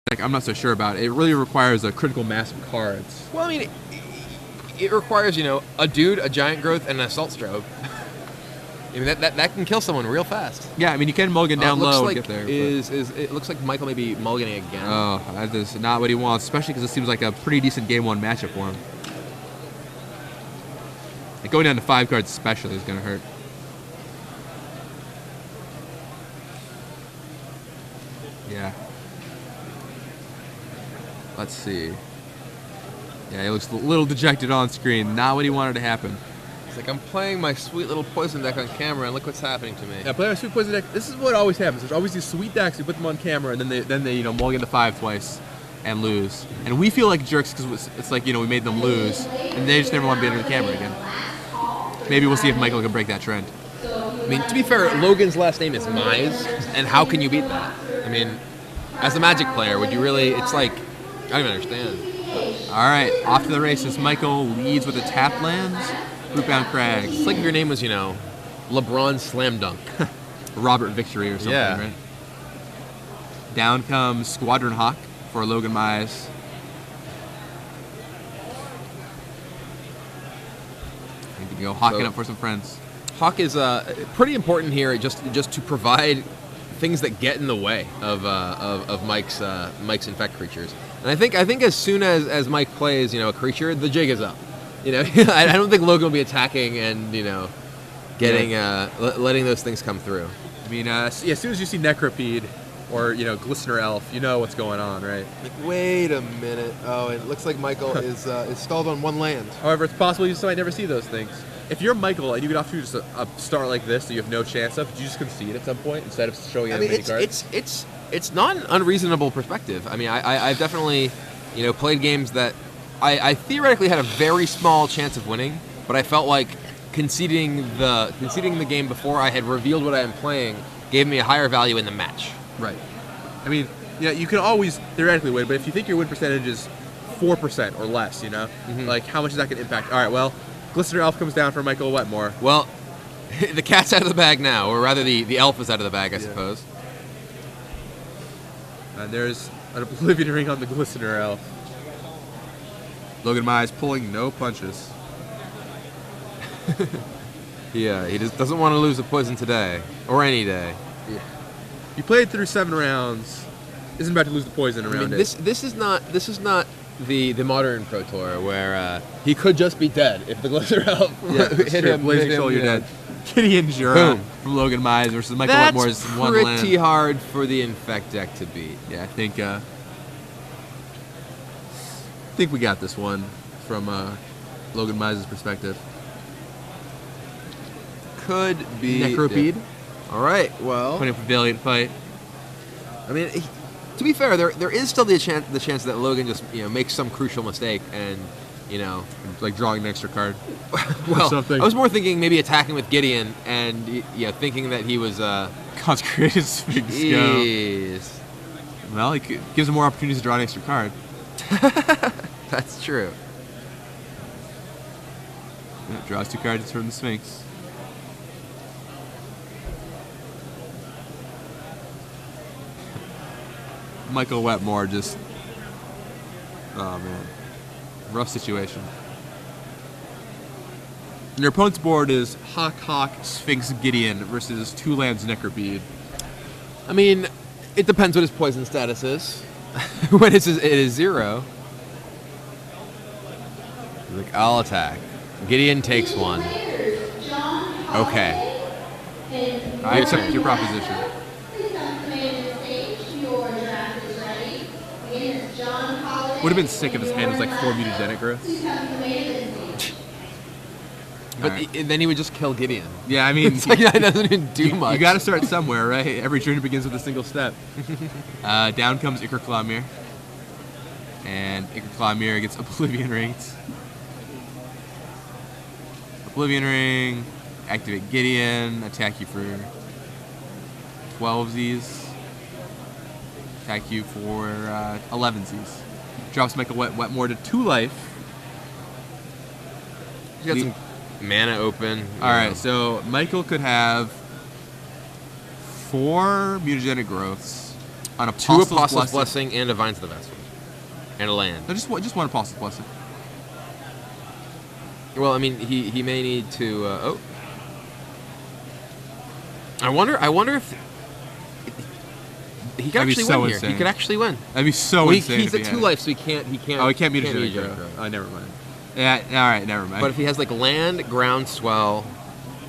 deck, I'm not so sure about. It really requires a critical mass of cards. Well, I mean, it requires, a dude, a giant growth, and an assault strobe. I mean, that can kill someone real fast. Yeah, I mean, you can mulligan down low like and get there. It looks like Michael may be mulliganing again. Oh, that is not what he wants, especially because it seems like a pretty decent game 1 matchup for him. Like going down to 5 cards especially is going to hurt. Yeah. Let's see. Yeah, he looks a little dejected on screen. Not what he wanted to happen. It's like, I'm playing my sweet little poison deck on camera, and look what's happening to me. Yeah, playing my sweet poison deck. This is what always happens. There's always these sweet decks. You put them on camera, and then they mulligan to 5 twice and lose. And we feel like jerks because it's like we made them lose, and they just never want to be under the camera again. Maybe we'll see if Michael can break that trend. I mean, to be fair, Logan's last name is Mize, and how can you beat that? I mean, as a Magic player, would you really? It's like, I don't even understand. All right, off to the races. Michael leads with the tap lands, Rootbound Crags. It's like if your name was, LeBron Slam Dunk. Robert Victory or something, right? Down comes Squadron Hawk for Logan Mize. Go hawking up for some friends. Hawk is pretty important here, just to provide things that get in the way of Mike's infect creatures. And I think as soon as Mike plays, a creature, the jig is up. I don't think Logan will be attacking and getting letting those things come through. I mean, as soon as you see Necropede or Glistener Elf, you know what's going on, right? Wait a minute. Oh, it looks like Michael is stalled on 1 land. However, it's possible you just might never see those things. If you're Michael and you get off to just a start like this that you have no chance of, do you just concede at some point instead of showing as many cards? It's not an unreasonable perspective. I mean, I've definitely played games that I theoretically had a very small chance of winning, but I felt like conceding the game before I had revealed what I am playing gave me a higher value in the match. Right. I mean, you can always theoretically win, but if you think your win percentage is 4% or less, like how much is that going to impact? All right, well, Glistener Elf comes down for Michael Wetmore. Well, the cat's out of the bag now, or rather the elf is out of the bag, I suppose. And there's an Oblivion Ring on the Glistener Elf. Logan Mize pulling no punches. Yeah, he just doesn't want to lose a poison today, or any day. Yeah. You played through 7 rounds. Isn't about to lose the poison around it. This is not the modern Pro Tour where he could just be dead if the Glistener Elf hit him. Blazing Soul, you're dead. Gideon Jura from Logan Mize versus Michael Wetmore's 1 land. That's pretty hard for the infect deck to beat. Yeah, I think we got this one from Logan Mize's perspective. Could be Necropede. All right, well, Putting up a valiant fight. I mean, to be fair, there is still the chance that Logan just makes some crucial mistake and like drawing an extra card. Well, something. I was more thinking maybe attacking with Gideon and thinking that he was Consecrated Sphinx. Jeez. Well, he gives him more opportunities to draw an extra card. That's true. Yeah, draws 2 cards from the Sphinx. Michael Wetmore just... Oh, man. Rough situation. And your opponent's board is Hawk, Sphinx, Gideon versus 2 lands Necropede. I mean, it depends what his poison status is. When it is 0. Like, I'll attack. Gideon takes 1. Okay. I accept your proposition. Would have been sick if his hand was like 4 mutagenic growths. But then he would just kill Gideon. Yeah, I mean... It's like that doesn't even do much. You gotta start somewhere, right? Every journey begins with a single step. Down comes Ichor Clawmere. And Ichor Clawmere gets Oblivion Ringed. Oblivion Ring, activate Gideon, attack you for 12 Zs. Attack you for 11 Zs. Drops Michael Wetmore to 2 life. He's got some mana open. Alright, so Michael could have 4 mutagenic growths On Two Apostles' Blessing and a Vines of the Vessels. And a land. No, just one Apostles' Blessing. Well, I mean, he may need to. I wonder if he could actually win here. Insane. He could actually win. That'd be so insane. He's at 2 life, so he can't. Oh, he can't beat a Jericho. Oh, never mind. Yeah, all right, never mind. But if he has like land, groundswell,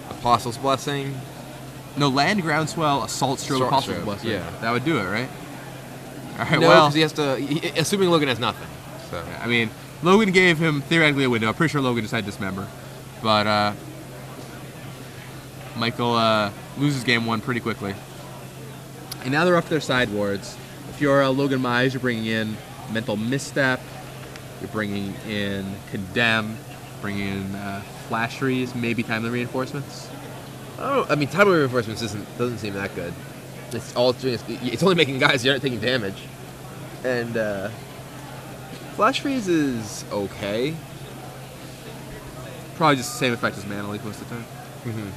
Apostles' Blessing. No, land, groundswell, assault stroke, Apostles' Blessing. Yeah, that would do it, right? All right. No, well, because he has to. Assuming Logan has nothing. So yeah, I mean, Logan gave him theoretically a window. I'm pretty sure Logan just had dismember, but Michael loses game 1 pretty quickly. And now they're off to their sideboards. If you're Logan Mize, you're bringing in Mental Misstep. You're bringing in Condemn. Bringing in Flasheries. Maybe Timely Reinforcements. Oh, I mean, Timely Reinforcements doesn't seem that good. It's all doing. It's only making guys who aren't taking damage. And Flash Freeze is okay. Probably just the same effect as Mana Leak most of the time. Mm-hmm.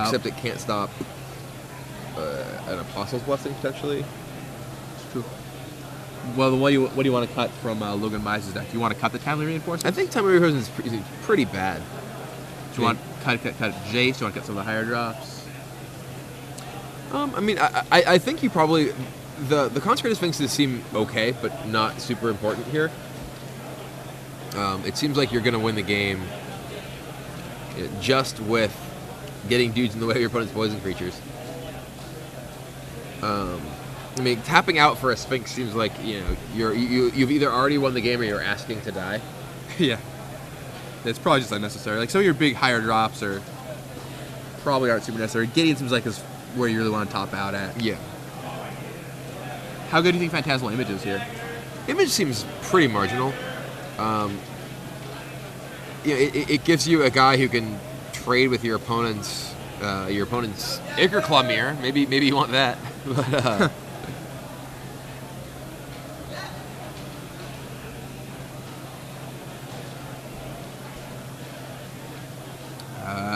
Except it can't stop an Apostle's Blessing, potentially. It's true. Well, what do you want to cut from Logan Mize's deck? Do you want to cut the Timely Reinforcements? I think Timely Reinforcements is pretty bad. Do you want to cut Jace? Do you want to cut some of the higher drops? I mean, I think you probably... The Consecrated Sphinxes seem okay, but not super important here. It seems like you're going to win the game just with getting dudes in the way of your opponent's poison creatures. I mean, tapping out for a Sphinx seems like, you've either already won the game or you're asking to die. Yeah. It's probably just unnecessary. Like, some of your big higher drops probably aren't super necessary. Gideon seems like is where you really want to top out at. Yeah. How good do you think Phantasmal Image is here? Image seems pretty marginal. It gives you a guy who can trade with your opponent's Acre Claw Mirror. Maybe you want that. But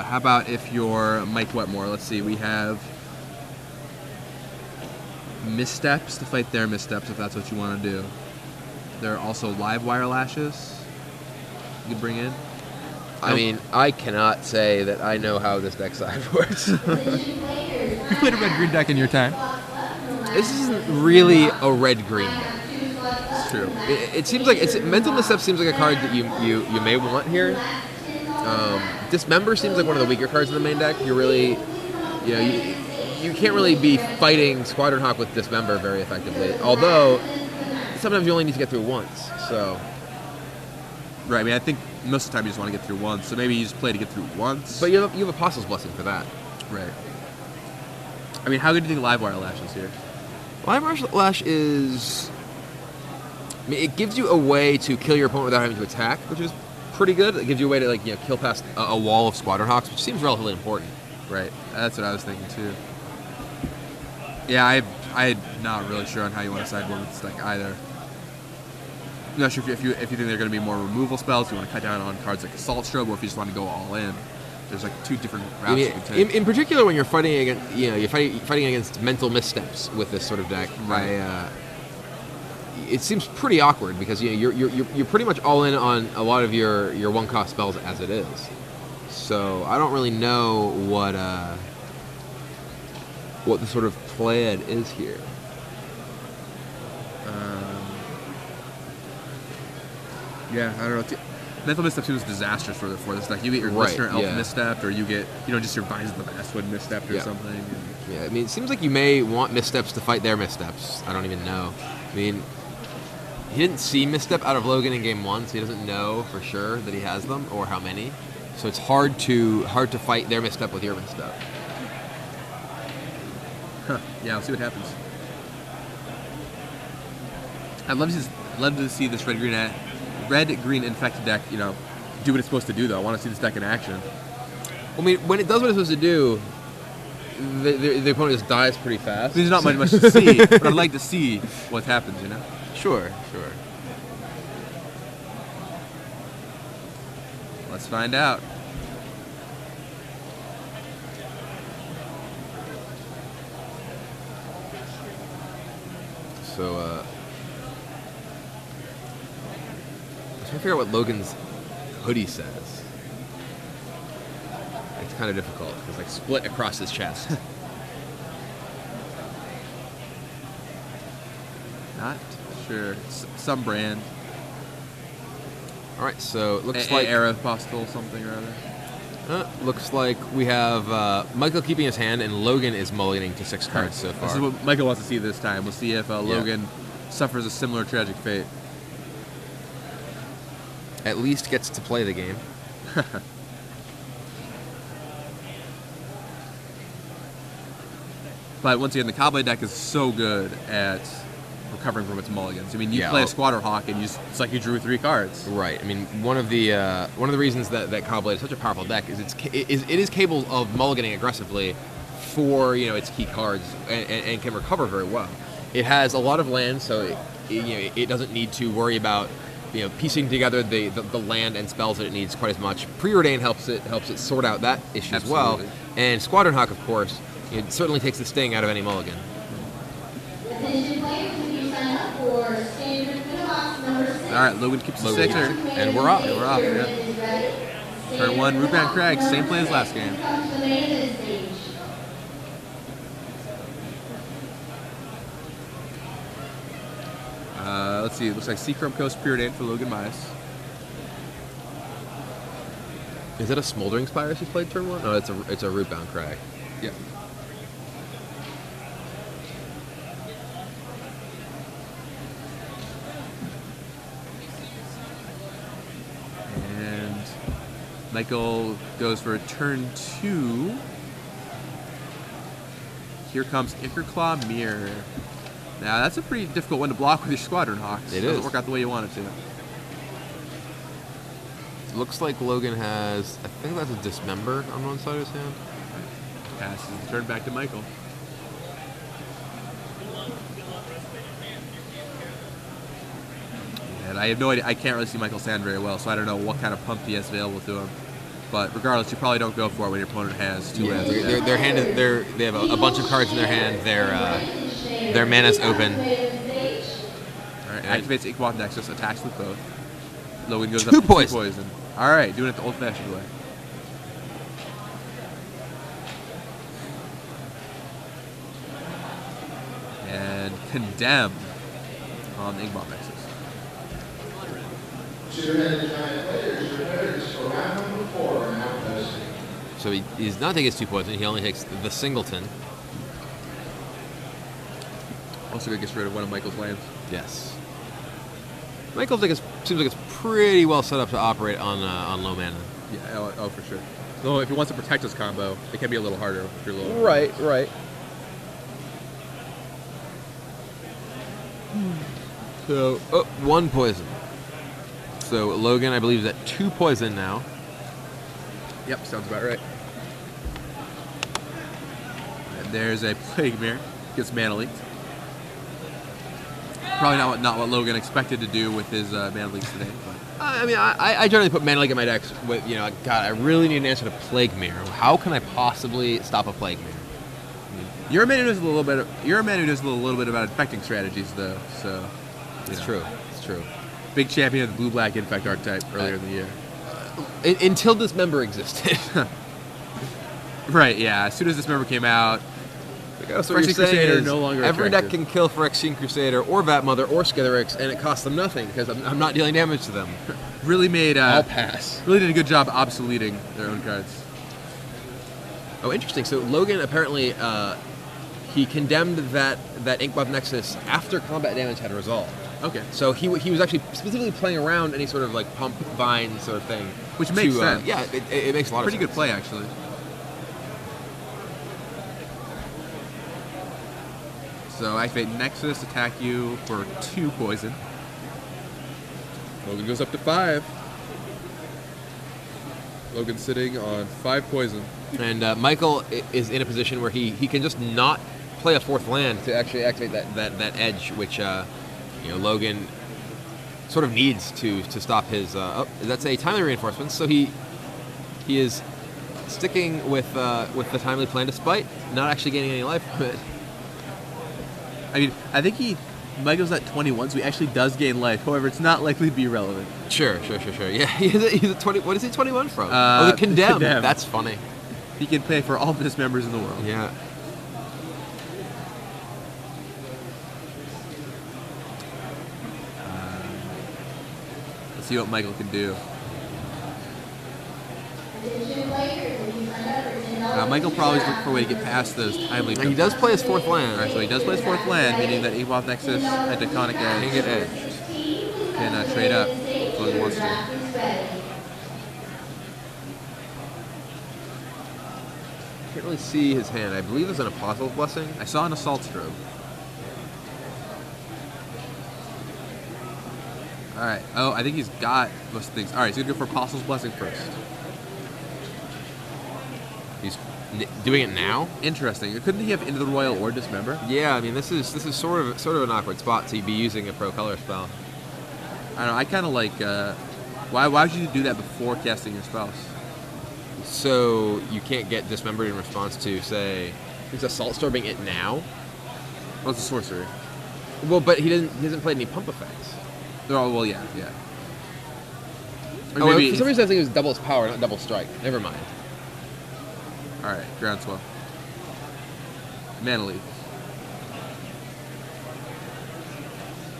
how about if you're Mike Wetmore? Let's see. We have Missteps to fight their Missteps if that's what you want to do. There are also Live Wire Lashes you can bring in. I mean, I cannot say that I know how this deck side works. You played a red-green deck in your time. This isn't really a red-green deck. It's true. It seems like Mental Misstep seems like a card that you may want here. Dismember seems like one of the weaker cards in the main deck. You're really, you can't really be fighting Squadron Hawk with Dismember very effectively. Although sometimes you only need to get through once. So. Right. I mean, I think most of the time you just want to get through once. So maybe you just play to get through once. But you have Apostle's Blessing for that. Right. I mean, how good do you think Live Wire Lash is here? Live Wire Lash is... I mean, it gives you a way to kill your opponent without having to attack, which is pretty good. It gives you a way to kill past a wall of Squadron Hawks, which seems relatively important. Right. That's what I was thinking too. Yeah, I'm not really sure on how you want to sideboard with this deck either. I'm not sure if you think they're going to be more removal spells. You want to cut down on cards like Assault Strobe, or if you just want to go all in. There's like two different routes you can take. In particular, when you're fighting against, you're fighting against mental missteps with this sort of deck. Right. It seems pretty awkward because you're pretty much all in on a lot of your 1-cost spells as it is. So I don't really know what the sort of plan is here. Yeah, I don't know. Mental Misstep seems disastrous for this deck. You get your Listener Elf Misstep, or you get just your Vines of the Basswood Misstep or something. And yeah, I mean, it seems like you may want Missteps to fight their Missteps. I don't even know. I mean, he didn't see Misstep out of Logan in game 1, so he doesn't know for sure that he has them or how many. So it's hard to fight their Misstep with your Misstep. Huh. Yeah, we'll see what happens. I'd love to see this red-green infected deck, do what it's supposed to do, though. I want to see this deck in action. I mean, when it does what it's supposed to do, the opponent just dies pretty fast. There's not much to see, but I'd like to see what happens, Sure. Let's find out. So, I'm trying to figure out what Logan's hoodie says. It's kind of difficult. It's like split across his chest. Not sure. Some brand. All right, so it looks like Aeropostale something or other. Looks like we have Michael keeping his hand, and Logan is mulliganing to 6 cards so far. This is what Michael wants to see this time. We'll see if Logan suffers a similar tragic fate. At least gets to play the game. But once again, the Cowboy deck is so good at recovering from its mulligans. I mean, you play a Squatter Hawk, and it's like you drew 3 cards. Right. I mean, one of the reasons that Cowblade is such a powerful deck is it is capable of mulliganing aggressively for its key cards and can recover very well. It has a lot of land, so it doesn't need to worry about piecing together the land and spells that it needs quite as much. Preordain helps it sort out that issue as well. And Squadron Hawk, of course, it certainly takes the sting out of any mulligan. All right, Logan keeps the 6, and we're off. We're off. Yeah. Turn 1, Root Bound Crag, same play as last game. Let's see. It looks like Seachrome Coast Preordained for Logan Mize. Is it a Smoldering Spire he played turn 1? No, it's a Root Bound Crag. Yeah. And Michael goes for a turn 2. Here comes Ickerclaw Mirror. Now that's a pretty difficult one to block with your Squadron Hawks. It doesn't work out the way you want it to. Looks like Logan has, I think that's a Dismember on one side of his hand. Passes the turn back to Michael. And I have no idea. I can't really see Michael's hand very well, so I don't know what kind of pump he has available to him. But regardless, you probably don't go for it when your opponent has 2 lands. Their hand is, they have a bunch of cards in their hand. Their mana's open. All right, activates Inkmoth Nexus, attacks with both. Logan goes 2 up to 2 poison. poison. All right, doing it the old-fashioned way. And Condemn on the Inkmoth Nexus. So he's not taking his 2 poison. He only takes the Singleton. Also gets rid of one of Michael's lands. Yes. Michael's deck seems like it's pretty well set up to operate on low mana. Yeah, oh for sure. Though if he wants to protect his combo, it can be a little harder if you're low. Right. So 1 poison. So Logan, I believe, is at 2 poison now. Yep, sounds about right. And there's a Plague Mirror. Gets mana leaked. Probably not what Logan expected to do with his mana leaks today. But. I mean, I generally put mana leak in my decks with, God, I really need an answer to Plague Mirror. How can I possibly stop a Plague Mirror? You're a man who knows a little bit about infecting strategies, though. So it's true. Big champion of the blue-black infect archetype earlier in the year. Until Dismember existed. Right. Yeah. As soon as Dismember came out. So what you're saying is no longer every attractive. deck can kill Phyrexian Crusader or Vatmother or Skitherix, and it costs them nothing because I'm not dealing damage to them. Really made. I'll pass. Really did a good job obsoleting their own cards. Oh, interesting. So Logan apparently he condemned that Inkmoth Nexus after combat damage had resolved. Okay. So he was actually specifically playing around any sort of like pump vine sort of thing, which makes sense. Yeah, it makes a lot of sense. Pretty good play actually. So activate Nexus, attack you for 2 poison. Logan goes up to 5. Logan's sitting on 5 poison. And Michael is in a position where he can just not play a 4th land to actually activate that edge, which Logan sort of needs to stop his. That's a timely reinforcement. So he is sticking with the timely plan despite not actually gaining any life from it. I mean, I think he Michael's at 21, so he actually does gain life. However, it's not likely to be relevant. Sure. Yeah, he's a 20. What is he 21 from? The Condemned. That's funny. He can play for all dismembers in the world. Yeah. Let's see what Michael can do. Michael probably is looking for a way to get past those timely. He does play his 4th land. Alright, so he does play his 4th land, meaning that Evolve Nexus at Tectonic Edge Can get edged. can trade up if he wants to. Can't really see his hand. I believe there's an Apostle's Blessing. I saw an Assault Strobe. Alright, oh, I think he's got most things. Alright, so he's going to go for Apostle's Blessing first. He's doing it now. Interesting. Couldn't he have Into the Royal or Dismember? Yeah, I mean this is sort of an awkward spot to be using a pro color spell. I don't know. I kind of like. Why would you do that before casting your spells? So you can't get dismembered in response to, say, is Assault Storming it now? Well, it's a sorcery. Well, but he hasn't played any pump effects. Oh well, yeah. Or Oh, maybe for some reason I think it was double its power, not double strike. Never mind. All right, Groundswell. Mana Leaf.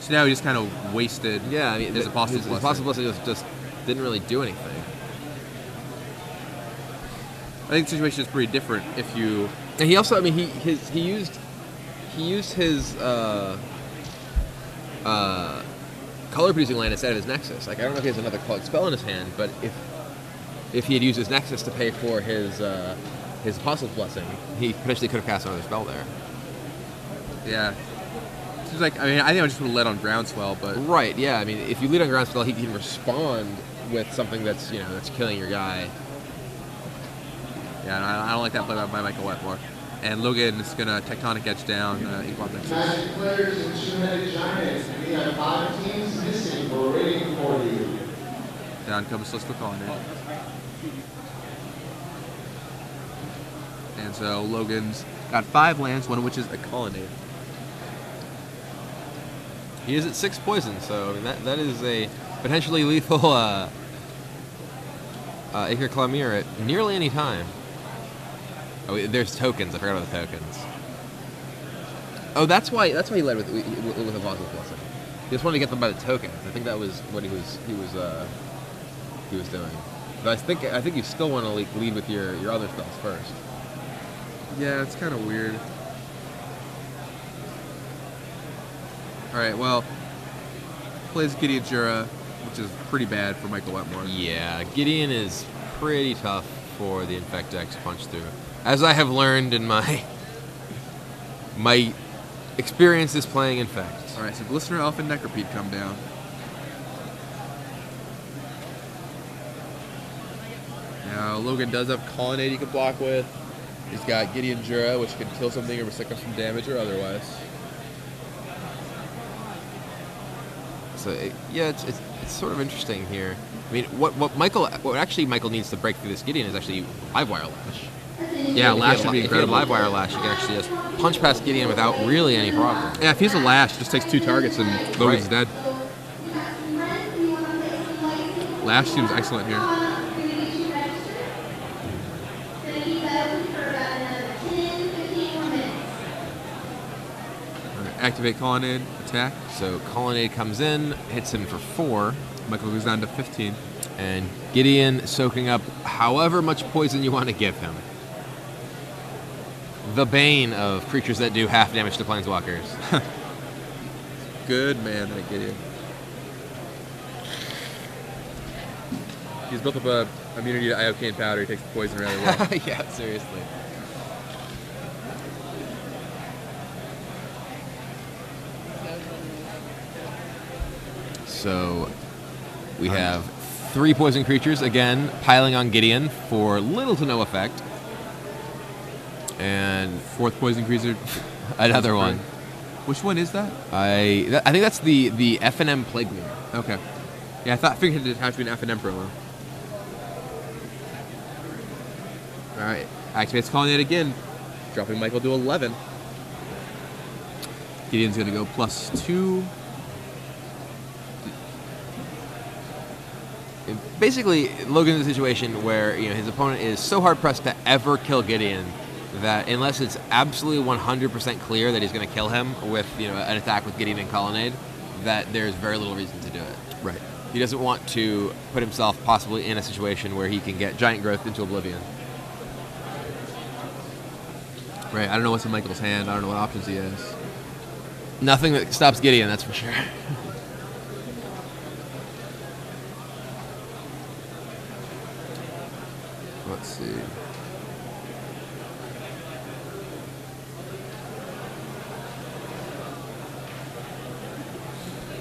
So now he just kind of wasted. Yeah, I mean, his Apostle's Blessing. Apostle's Blessing just didn't really do anything. I think the situation is pretty different if you. And he also, I mean, he used his color producing land instead of his Nexus. Like, I don't know if he has another colored spell in his hand, but if he had used his Nexus to pay for his Apostle's Blessing, he potentially could have cast another spell there. Yeah. Seems like, I mean, I think I just would have led on Groundswell, but. Right. Yeah. I mean, if you lead on Groundswell, he can respond with something that's that's killing your guy. Yeah, I don't like that play by Michael Wetmore. And Logan is going to Tectonic Edge down Evolve Nexus. Magic players and two-headed giants. We have 5 teams missing. We're waiting for you. Down comes Celestial Colonnade. And so Logan's got 5 lands, one of which is a Colonnade. He is at 6 poison, so I mean, that is a potentially lethal Acre Clamere at nearly any time. Oh, there's tokens. I forgot about the tokens. Oh, that's why he led with Apostle's Blessing. He just wanted to get them by the tokens. I think that was what he was doing. But I think you still want to lead with your other spells first. Yeah, it's kind of weird. Alright, well, plays Gideon Jura, which is pretty bad for Michael Wetmore. Yeah, Gideon is pretty tough for the Infect deck to punch through. As I have learned in my experiences playing Infect. Alright, so Glistener, Elf, and Necropede come down. Now, Logan does have Colonnade he can block with. He's got Gideon Jura, which can kill something or recycle some damage or otherwise. So yeah, it's sort of interesting here. I mean, what actually Michael needs to break through this Gideon is actually Livewire Lash. Yeah, Lash would be if you had incredible. Livewire Lash, you can actually just punch past Gideon without really any problem. Yeah, if he has a Lash, it just takes 2 targets and Logan's Right. dead. Lash seems excellent here. Alright, activate Colonnade, attack. So Colonnade comes in, hits him for 4, Michael goes down to 15. and Gideon soaking up however much poison you want to give him. The bane of creatures that do half damage to planeswalkers. Good man, that Gideon. He's built up a immunity to Iocane Powder. He takes the poison rather well. Yeah, seriously. So we have 3 poison creatures, again, piling on Gideon for little to no effect. And 4th poison creature. another one. Which one is that? I think that's the F&M Plague Mirror. Okay. Yeah, I figured it had to be an F&M promo. Alright. Activates Colonnade again. Dropping Michael to 11. Gideon's going to go +2. Basically, Logan's in a situation where his opponent is so hard pressed to ever kill Gideon that unless it's absolutely 100% clear that he's going to kill him with an attack with Gideon and Colonnade, that there's very little reason to do it. Right. He doesn't want to put himself possibly in a situation where he can get Giant Growth into oblivion. Right. I don't know what's in Michael's hand. I don't know what options he has. Nothing that stops Gideon, that's for sure. Let's see.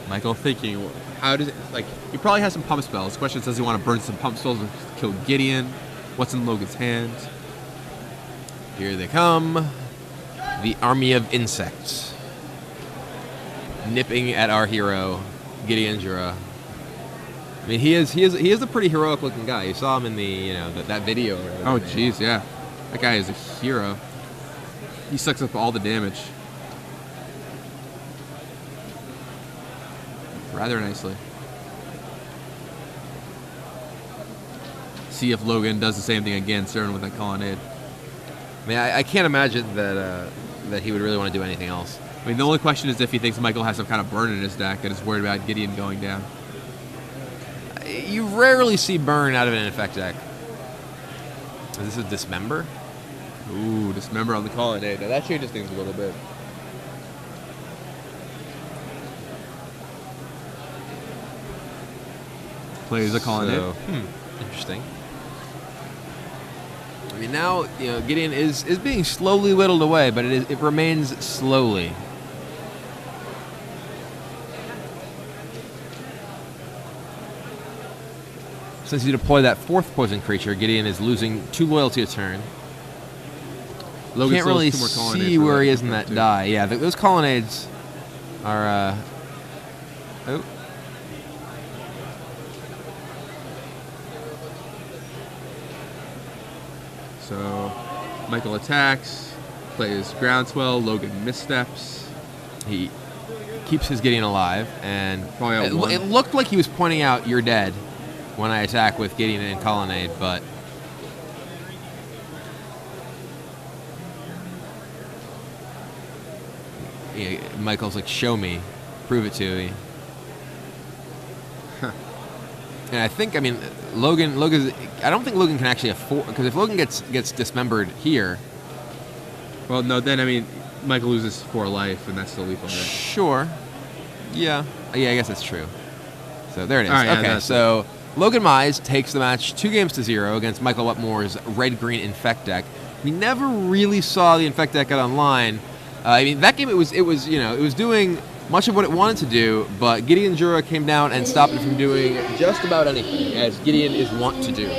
Michael thinking, how does it, he probably has some pump spells. The question is, does he want to burn some pump spells and kill Gideon? What's in Logan's hand? Here they come. The army of insects. Nipping at our hero, Gideon Jura. I mean, he is a pretty heroic looking guy. You saw him in the that video. Oh jeez, yeah, that guy is a hero. He sucks up all the damage rather nicely. See if Logan does the same thing again, starting with that Colonnade. I mean, I can't imagine that he would really want to do anything else. I mean, the only question is if he thinks Michael has some kind of burn in his deck and is worried about Gideon going down. You rarely see burn out of an infect deck. Is this a Dismember? Ooh, Dismember on the Colonnade. Now that changes things a little bit. Plays a Colonnade. So, interesting. I mean, now Gideon is being slowly whittled away, but it remains slowly. Since you deploy that 4th poison creature, Gideon is losing 2 loyalty a turn. Logan Can't really still has 2 more Colonnades see for where that he is in that too. die. Yeah, those Colonnades are... Oh. So, Michael attacks, plays Groundswell, Logan missteps. He keeps his Gideon alive, and Probably out one. it looked like he was pointing out, "You're dead," when I attack with Gideon and Colonnade, but Michael's like, "Show me, prove it to me." And I think, Logan's. I don't think Logan can actually afford, because if Logan gets dismembered here, Well, no, then, Michael loses 4 life, and that's still lethal. Right? sure, yeah, I guess that's true. So there it is. All right, yeah, okay, that's so Logan Mize takes the match 2-0 against Michael Wetmore's red-green Infect deck. We never really saw the Infect deck get online. That game it was doing much of what it wanted to do, but Gideon Jura came down and stopped it from doing just about anything, as Gideon is wont to do.